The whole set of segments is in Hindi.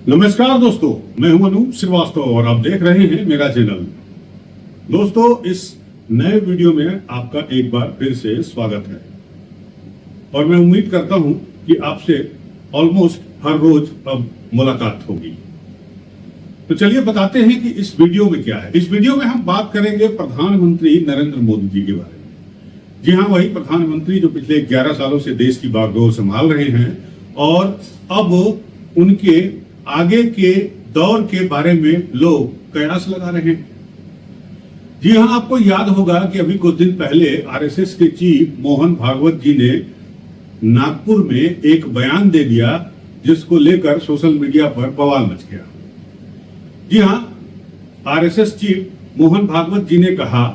नमस्कार दोस्तों, मैं हूं अनूप श्रीवास्तव और आप देख रहे हैं मेरा चैनल। दोस्तों, इस नए वीडियो में आपका एक बार फिर से स्वागत है और मैं उम्मीद करता हूं कि आपसे ऑलमोस्ट हर रोज अब मुलाकात होगी। तो चलिए बताते हैं कि इस वीडियो में क्या है। इस वीडियो में हम बात करेंगे प्रधानमंत्री नरेंद्र मोदी जी के बारे में। जी हाँ, वही प्रधानमंत्री जो पिछले 11 सालों से देश की बागडोर संभाल रहे हैं और अब उनके आगे के दौर के बारे में लोग कयास लगा रहे हैं। जी हाँ, आपको याद होगा कि अभी कुछ दिन पहले आरएसएस के चीफ मोहन भागवत जी ने नागपुर में एक बयान दे दिया जिसको लेकर सोशल मीडिया पर बवाल मच गया। जी हाँ, आरएसएस चीफ मोहन भागवत जी ने कहा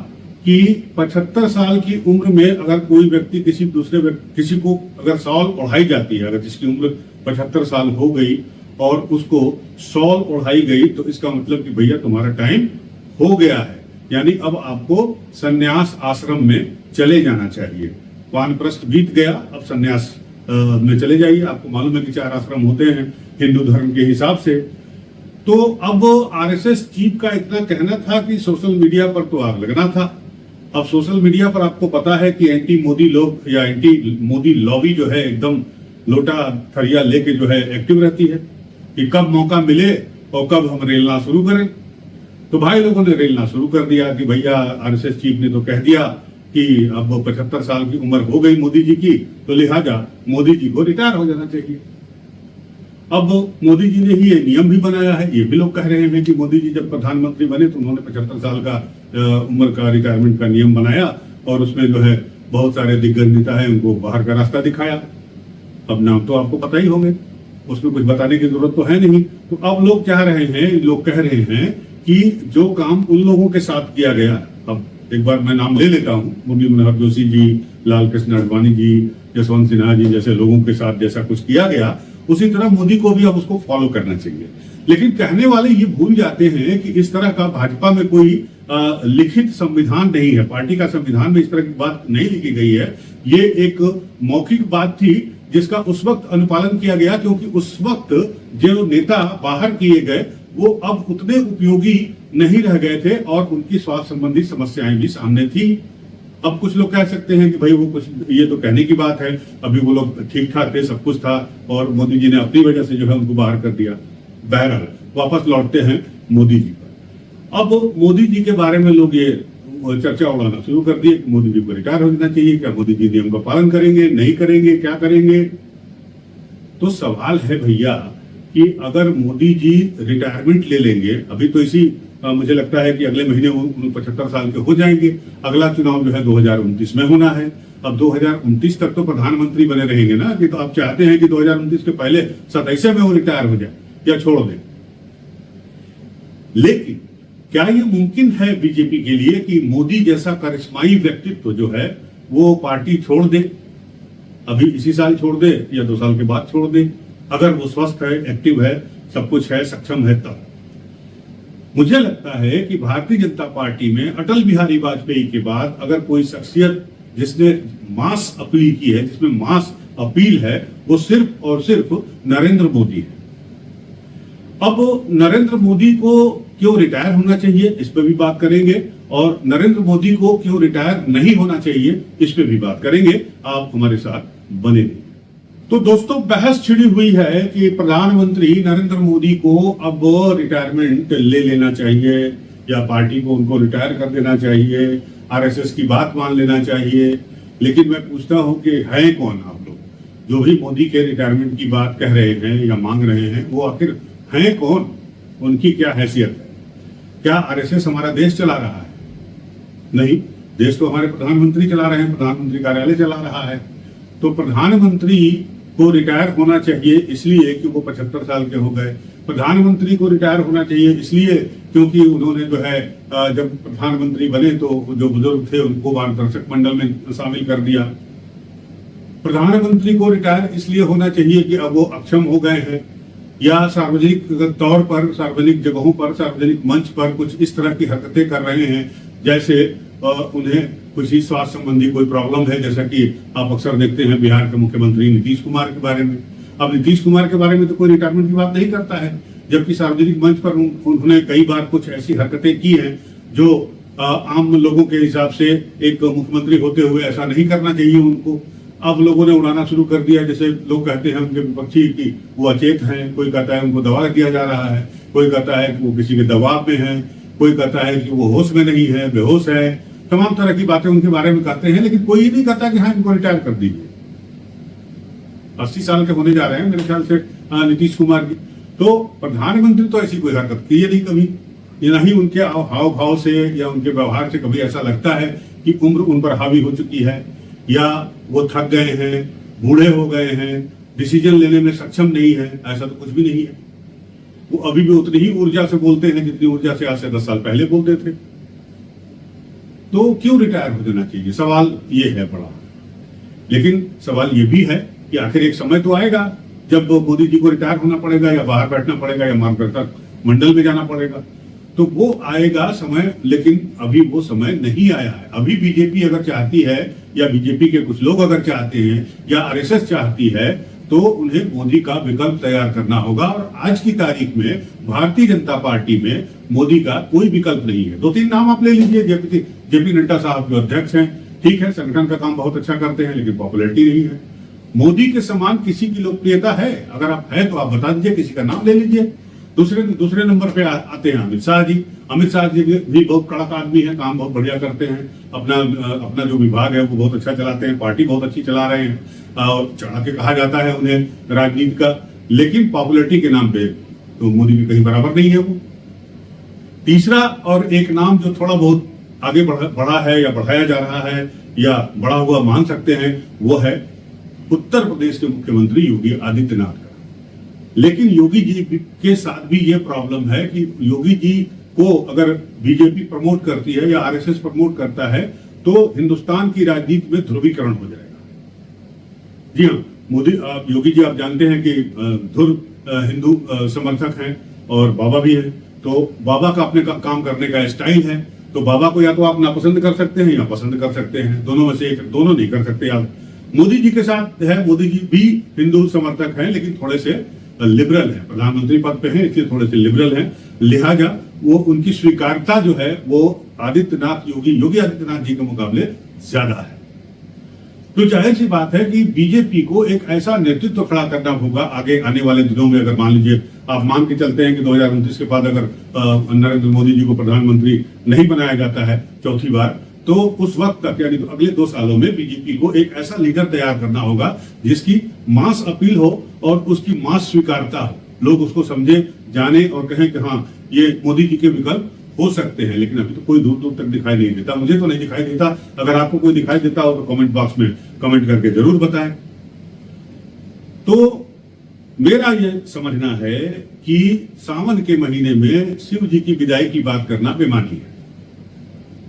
कि 75 साल की उम्र में अगर कोई व्यक्ति किसी को अगर शॉल ओढ़ाई जाती है, अगर जिसकी उम्र 75 साल हो गई और उसको शॉल ओढ़ाई गई तो इसका मतलब कि भैया तुम्हारा टाइम हो गया है, यानी अब आपको संन्यास आश्रम में चले जाना चाहिए। वानप्रस्थ बीत गया, अब संन्यास में चले जाइए। आपको मालूम है कि 4 आश्रम होते हैं हिंदू धर्म के हिसाब से। तो अब आरएसएस चीफ का इतना कहना था कि सोशल मीडिया पर तो आग लगना था। अब सोशल मीडिया पर आपको पता है कि एंटी मोदी लोग या एंटी मोदी लॉबी जो है एकदम लोटा थरिया लेके जो है एक्टिव रहती है कि कब मौका मिले और कब हम रेलना शुरू करें। तो भाई लोगों ने रेलना शुरू कर दिया कि भैया आरएसएस चीफ ने तो कह दिया कि अब 75 साल की उम्र हो गई मोदी जी की, तो लिहाजा मोदी जी को रिटायर हो जाना चाहिए। अब मोदी जी ने ही ये नियम भी बनाया है। ये भी लोग कह रहे हैं कि मोदी जी जब प्रधानमंत्री बने तो उन्होंने 75 साल का उम्र का रिटायरमेंट का नियम बनाया और उसमें जो है बहुत सारे दिग्गज नेता है उनको बाहर का रास्ता दिखाया। अब नाम तो आपको पता ही होंगे, उसमें कुछ बताने की जरूरत तो है नहीं। तो अब लोग चाह रहे हैं, लोग कह रहे हैं कि जो काम उन लोगों के साथ किया गया, अब एक बार मैं नाम ले लेता हूँ, मुरली मनोहर जोशी जी, लाल कृष्ण आडवाणी जी, यशवंत सिन्हा जी जैसे लोगों के साथ जैसा कुछ किया गया, उसी तरह मोदी को भी अब उसको फॉलो करना चाहिए। लेकिन कहने वाले ये भूल जाते हैं कि इस तरह का भाजपा में कोई लिखित संविधान नहीं है। पार्टी का संविधान में इस तरह की बात नहीं लिखी गई है। ये एक मौखिक बात थी जिसका उस वक्त अनुपालन किया गया, क्योंकि उस वक्त जो नेता बाहर किए गए वो अब उतने उपयोगी नहीं रह गए थे और उनकी स्वास्थ्य संबंधी समस्याएं भी सामने थी। अब कुछ लोग कह सकते हैं कि भाई वो कुछ, ये तो कहने की बात है, अभी वो लोग ठीक ठाक थे, सब कुछ था और मोदी जी ने अपनी वजह से जो है उनको बाहर कर दिया। बहरहाल वापस लौटते हैं मोदी जी पर। अब मोदी जी के बारे में लोग ये चर्चा उड़ाना शुरू कर दिए कि मोदी जी को रिटायर हो जाना चाहिए। क्या मोदी जी नियम का पालन करेंगे, नहीं करेंगे, क्या करेंगे? तो सवाल है भैया कि अगर मोदी जी रिटायरमेंट ले लेंगे, अभी तो इसी मुझे लगता है कि अगले महीने वो 75 साल के हो जाएंगे। अगला चुनाव जो है 2029 में होना है। अब 2029 तक तो प्रधानमंत्री बने रहेंगे ना, कि तो आप चाहते हैं कि 2029 के पहले 27 में वो रिटायर हो जाए या छोड़ दें। लेकिन क्या ये मुमकिन है बीजेपी के लिए कि मोदी जैसा करिश्माई व्यक्तित्व जो है वो पार्टी छोड़ दे? अभी इसी साल छोड़ दे या 2 साल के बाद छोड़ दे, अगर वो स्वस्थ है, एक्टिव है, सब कुछ है, सक्षम है तब। मुझे लगता है कि भारतीय जनता पार्टी में अटल बिहारी वाजपेयी के बाद अगर कोई शख्सियत जिसने मास अपील की है, जिसमें मास अपील है, वो सिर्फ और सिर्फ नरेंद्र मोदी है। अब नरेंद्र मोदी को क्यों रिटायर होना चाहिए इस पर भी बात करेंगे और नरेंद्र मोदी को क्यों रिटायर नहीं होना चाहिए इस पे भी बात करेंगे। आप हमारे साथ बने रहिए। तो दोस्तों, बहस छिड़ी हुई है कि प्रधानमंत्री नरेंद्र मोदी को अब रिटायरमेंट ले लेना चाहिए या पार्टी को उनको रिटायर कर देना चाहिए, आरएसएस की बात मान लेना चाहिए। लेकिन मैं पूछता हूं कि है कौन आप लोग जो भी मोदी के रिटायरमेंट की बात कह रहे हैं या मांग रहे हैं? वो आखिर हैं कौन? उनकी क्या हैसियत है? क्या आरएसएस हमारा देश चला रहा है? नहीं, देश तो हमारे प्रधानमंत्री चला रहे हैं, प्रधानमंत्री कार्यालय चला रहा है। तो प्रधानमंत्री को रिटायर होना चाहिए इसलिए कि वो 75 साल के हो गए। प्रधानमंत्री को रिटायर होना चाहिए इसलिए क्योंकि उन्होंने जो है जब प्रधानमंत्री बने तो जो बुजुर्ग थे उनको मार्गदर्शक मंडल में शामिल कर दिया। प्रधानमंत्री को रिटायर इसलिए होना चाहिए कि अब वो अक्षम हो गए हैं या सार्वजनिक तौर पर, सार्वजनिक जगहों पर, सार्वजनिक मंच पर कुछ इस तरह की हरकतें कर रहे हैं जैसे उन्हें कुछ ही स्वास्थ्य संबंधी कोई प्रॉब्लम है, जैसा कि आप अक्सर देखते हैं बिहार के मुख्यमंत्री नीतीश कुमार के बारे में। अब नीतीश कुमार के बारे में तो कोई रिटायरमेंट की बात नहीं करता है, जबकि सार्वजनिक मंच पर उन्होंने कई बार कुछ ऐसी हरकतें की हैं जो आम लोगों के हिसाब से एक मुख्यमंत्री होते हुए ऐसा नहीं करना चाहिए उनको। अब लोगों ने उड़ाना शुरू कर दिया, जैसे लोग कहते हैं उनके विपक्षी की वो अचेत हैं, कोई कहता है उनको दबा दिया जा रहा है, कोई कहता है कि वो किसी के दबाव में है, कोई कहता है कि वो होश में नहीं है, बेहोश है। तमाम तरह की बातें उनके बारे में कहते हैं, लेकिन कोई नहीं कहता कि हाँ इनको रिटायर कर दीजिए। 80 साल के होने जा रहे हैं मेरे ख्याल से नीतीश कुमार की। तो प्रधानमंत्री तो ऐसी कोई हरकत की है नहीं कभी, ना ही उनके हाव भाव से या उनके व्यवहार से कभी ऐसा लगता है कि उम्र उन पर हावी हो चुकी है या वो थक गए हैं, बूढ़े हो गए हैं, डिसीजन लेने में सक्षम नहीं है। ऐसा तो कुछ भी नहीं है। वो अभी भी उतनी ही ऊर्जा से बोलते हैं जितनी ऊर्जा से आज से 10 साल पहले बोलते थे। तो क्यों रिटायर हो जाना चाहिए, सवाल ये है बड़ा। लेकिन सवाल ये भी है कि आखिर एक समय तो आएगा जब मोदी जी को रिटायर होना पड़ेगा या बाहर बैठना पड़ेगा या मार्गदर्शक मंडल में जाना पड़ेगा। तो वो आएगा समय, लेकिन अभी वो समय नहीं आया है। अभी बीजेपी अगर चाहती है या बीजेपी के कुछ लोग अगर चाहते हैं या आरएसएस चाहती है तो उन्हें मोदी का विकल्प तैयार करना होगा। और आज की तारीख में भारतीय जनता पार्टी में मोदी का कोई विकल्प नहीं है। 2-3 नाम आप ले लीजिए। जेपी नड्डा साहब जो अध्यक्ष हैं, ठीक है, संगठन का काम बहुत अच्छा करते हैं, लेकिन पॉपुलैरिटी नहीं है। मोदी के समान किसी की लोकप्रियता है? अगर आप है तो आप बता दीजिए, किसी का नाम ले लीजिए। दूसरे नंबर पे आते हैं अमित शाह जी। अमित शाह जी भी बहुत कड़क आदमी है, काम बहुत बढ़िया करते हैं, अपना जो विभाग है वो बहुत अच्छा चलाते हैं, पार्टी बहुत अच्छी चला रहे हैं और चढ़ा के कहा जाता है उन्हें राजनीति का। लेकिन पॉपुलैरिटी के नाम पे तो मोदी भी कहीं बराबर नहीं है वो। तीसरा और एक नाम जो थोड़ा बहुत आगे बढ़ा है या बढ़ाया जा रहा है या बढ़ा हुआ मान सकते हैं, वो है उत्तर प्रदेश के मुख्यमंत्री योगी आदित्यनाथ का। लेकिन योगी जी के साथ भी ये प्रॉब्लम है कि योगी जी को अगर बीजेपी प्रमोट करती है या आरएसएस प्रमोट करता है तो हिंदुस्तान की राजनीति में ध्रुवीकरण हो जाएगा। जी हाँ, योगी जी आप जानते हैं कि ध्रुव हिंदू समर्थक हैं और बाबा भी हैं। तो बाबा का अपने काम करने का स्टाइल है। तो बाबा को या तो आप नापसंद कर सकते हैं या पसंद कर सकते हैं, दोनों में से एक, दोनों नहीं कर सकते आप। मोदी जी के साथ है, मोदी जी भी हिंदू समर्थक हैं लेकिन थोड़े से लिबरल है, प्रधानमंत्री पद पे हैं इसलिए थोड़े से लिबरल हैं। लिहाजा वो उनकी स्वीकार्यता जो है वो योगी आदित्यनाथ जी के मुकाबले ज्यादा है। तो जाहिर सी बात है कि बीजेपी को एक ऐसा नेतृत्व खड़ा करना होगा आगे आने वाले दिनों में। अगर मान लीजिए आप मान के चलते हैं कि 2029 के बाद अगर नरेंद्र मोदी जी को प्रधानमंत्री नहीं बनाया जाता है चौथी बार, तो उस वक्त तक यानी तो अगले 2 सालों में बीजेपी को एक ऐसा लीडर तैयार करना होगा जिसकी मास अपील हो और उसकी मास स्वीकारता हो, लोग उसको समझे, जाने और कहें कि हाँ ये मोदी जी के विकल्प हो सकते हैं। लेकिन अभी तो कोई दूर दूर तक दिखाई नहीं देता, मुझे तो नहीं दिखाई देता। अगर आपको कोई दिखाई देता हो तो कमेंट बॉक्स में कमेंट करके जरूर बताएं। तो मेरा ये समझना है कि सावन के महीने में शिव जी की विदाई की बात करना बेमानी है।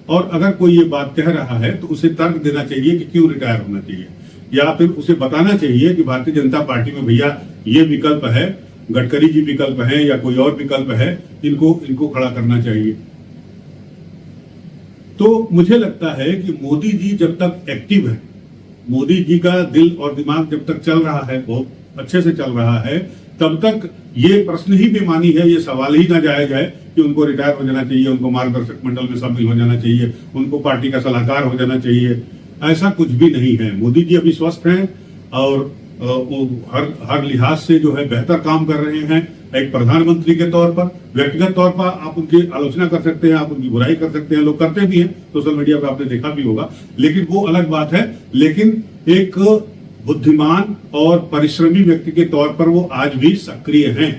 और अगर कोई ये बात कह रहा है तो उसे तर्क देना चाहिए कि क्यों रिटायर होना चाहिए, या फिर उसे बताना चाहिए कि भारतीय जनता पार्टी में भैया ये विकल्प है, गडकरी जी विकल्प है या कोई और विकल्प है, इनको खड़ा करना चाहिए। तो मुझे लगता है कि मोदी जी जब तक एक्टिव है, मोदी जी का दिल और दिमाग जब तक चल रहा है, बहुत अच्छे से चल रहा है, तब तक ये प्रश्न ही बेमानी है, ये सवाल ही ना जायज है कि उनको रिटायर हो जाना चाहिए, उनको मार्गदर्शक मंडल में शामिल हो जाना चाहिए, उनको पार्टी का सलाहकार हो जाना चाहिए। ऐसा कुछ भी नहीं है। मोदी जी अभी स्वस्थ हैं और वो हर लिहाज से जो है बेहतर काम कर रहे हैं। एक प्रधानमंत्री के तौर पर, व्यक्तिगत तौर पर आप उनकी आलोचना कर सकते हैं, आप उनकी बुराई कर सकते हैं, लोग करते भी हैं, सोशल मीडिया पर आपने देखा भी होगा, लेकिन वो अलग बात है। लेकिन एक बुद्धिमान और परिश्रमी व्यक्ति के तौर पर वो आज भी सक्रिय हैं,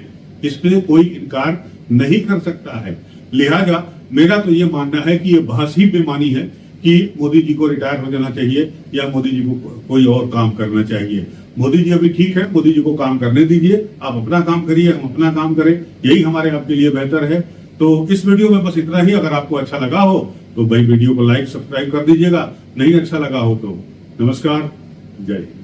इसमें कोई इनकार नहीं कर सकता है। लिहाजा मेरा तो ये मानना है कि ये बहस ही बेमानी है कि मोदी जी को रिटायर हो जाना चाहिए या मोदी जी को कोई और काम करना चाहिए। मोदी जी अभी ठीक है, मोदी जी को काम करने दीजिए, आप अपना काम करिए, हम अपना काम करें, यही हमारे आपके लिए बेहतर है। तो इस वीडियो में बस इतना ही। अगर आपको अच्छा लगा हो तो भाई वीडियो को लाइक सब्सक्राइब कर दीजिएगा, नहीं अच्छा लगा हो तो नमस्कार, जय हिंद।